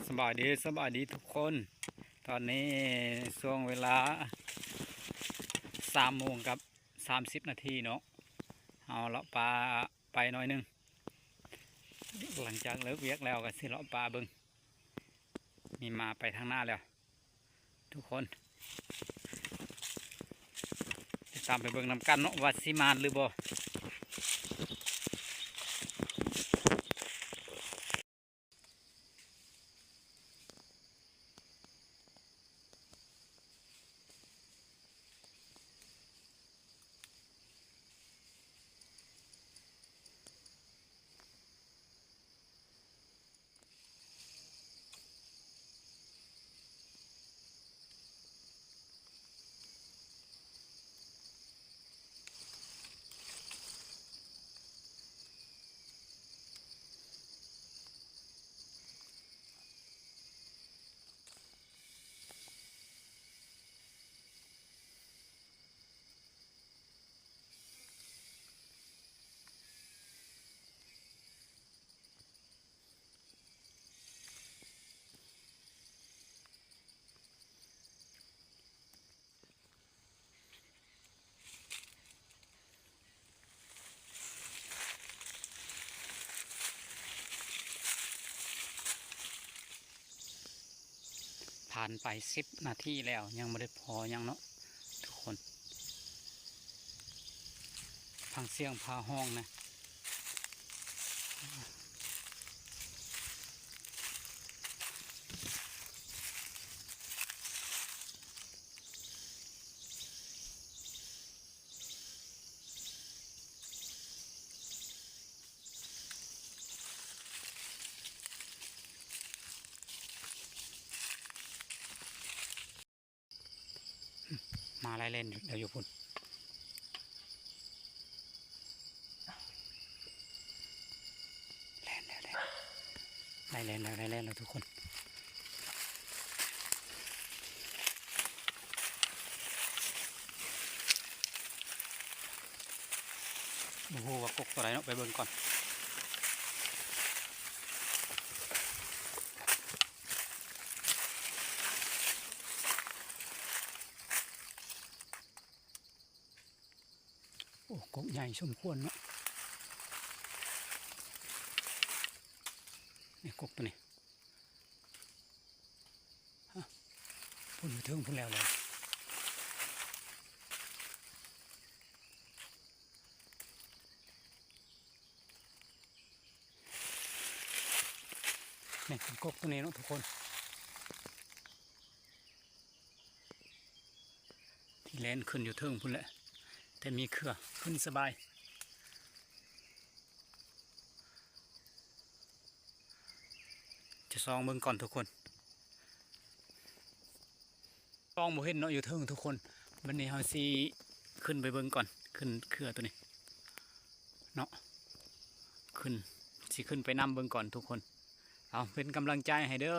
สบายดีทุกคนตอนนี้ช่วงเวลา3 โมงกับ30 นาทีเนาะเอาเลาะปลาไปหน่อยนึงหลังจากเลิกเวียกแล้วก็สิเลาะปลาเบิ้งมีมาไปทางหน้าแล้วทุกคนติดตามไปเบิ้งนำกันเนาะว่าสิมานหรือบ่ผ่านไป10 นาทีแล้วยังไม่ได้พอยังเนาะทุกคนฟังเสียงพาห้องนะมาไล่เล่นเดี๋ยวอยู่พุ่นไล่เล่นแล้วทุกคนโอ้โหว่ากกตัวไหนเนาะไปเบิ่งก่อนโอ้กกใหญ่สมควรเนาะนี่กกตัวนี้พุ่นอยู่เทิงพุ่นแล้วเลยนี่เป็นกกตัวนี้เนาะทุกคนที่แลนขึ้นอยู่เทิงพุ่นแหละแต่มีเครือขึ้นสบายจะซองเบิ่งก่อนทุกคนซองบ่เห็นเนาะอยู่เทิงทุกคนวันนี้เฮาสิขึ้นไปเบิ่งก่อนขึ้นเครือตัวนี้เนาะขึ้นไปนำเบิ่งก่อนทุกคนเอาเป็นกำลังใจให้เด้อ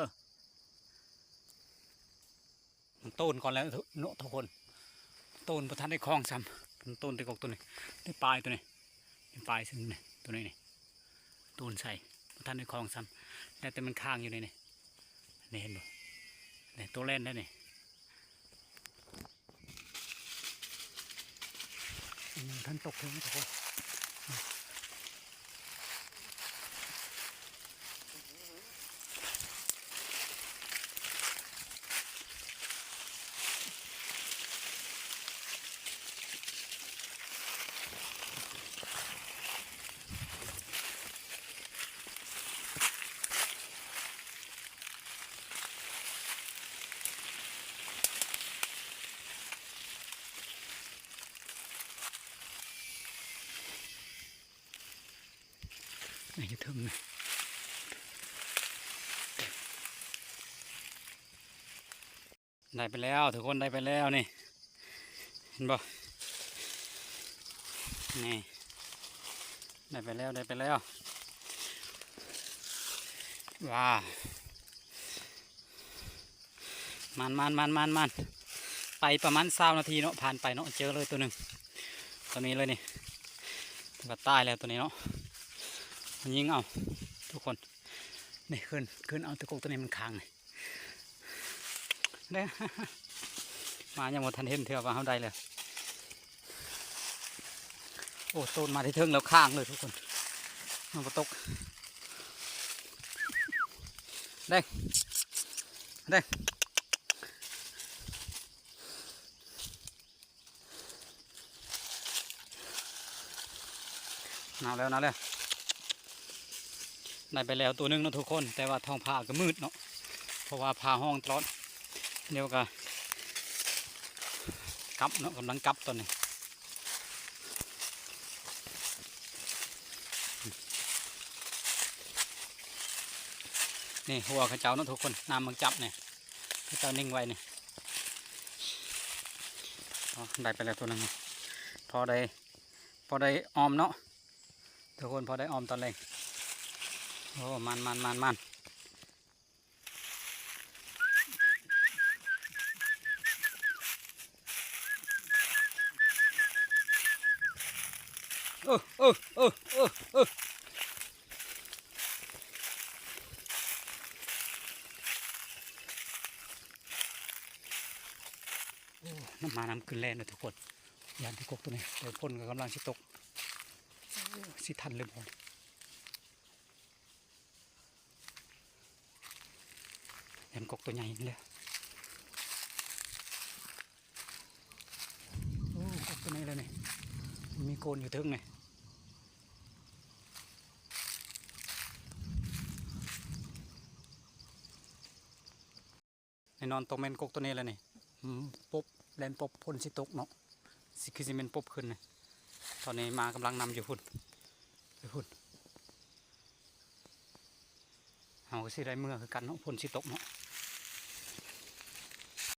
ต้นก่อนแล้วเนาะทุกคนต้นประทันได้คล้องซ้ำต้นตะกกตัวนี้ได้ปลายตัวนี้เป็นปลายซึ่งนี่ตัวนี้นี่ต้นใส่ประทันได้คล้องซ้ำแล้วแต่มันค้างอยู่ในนี่นี่เห็นบ่นี่ตัวเล่นได้นี่ท่านตกถึงทุกคนนี่จะถึงได้ไปแล้วทุกคนได้ไปแล้วนี่เห็นบ่นี่ได้ไปแล้วว้ามันไปประมาณ20 นาทีเนาะผ่านไปเนาะเจอเลยตัวหนึ่งตัวนี้เลยนี่ก็ตายแล้วตัวนี้เนาะมันยิงเอาทุกคน นี่ขึ้นเอาตะกกตัวนี้มันค้างเลยเด้อ มายังหมดทันเห็นเถื่อว่าเขาได้เลยโอ้ต้นมาที่เทิงแล้วค้างเลยทุกคนมันก็ตกได้ได้หนาวแล้วได้ไปแล้วตัวหนึงเนาะทุกคนแต่ว่าท้องผ้าก็มืดเนาะเพราะว่าผ้าห้องตลอดเดี๋ยวก็กลับเนาะกำลังกลับตอนนี้นี่หัวข้าเจ้าเนาะทุกคนน้ำมันจับเนี่ยข้าเจ้านิ่งไว้เนี่ยได้ไปแล้วตัวหนึงพอได้ออมเนาะทุกคนพอได้ออมตอนแรกโอ้มันเออเออเออเออเออน้ำขึ้นแรงเลยทุกคนยานที่กกตัวนี้เดี๋ยวพ่นก็กำลังสิตกสิทันเลยพอเห็นกกตัวใหญ่นี่เลยโอ้กกตัวนี้เลยนี่มีโกนอยู่ทึ่งไงในนอนตรงเมนกกตัวนี้เลยนี่ปุ๊บแลนปุ๊บพ่นสิตกเนาะสิคือสิเมนปุ๊บขึ้นเลยตอนนี้มากำลังนำอยู่พุ่นเอาสิได้เมื่อคือกันเนาะพ่นสิตกเนาะ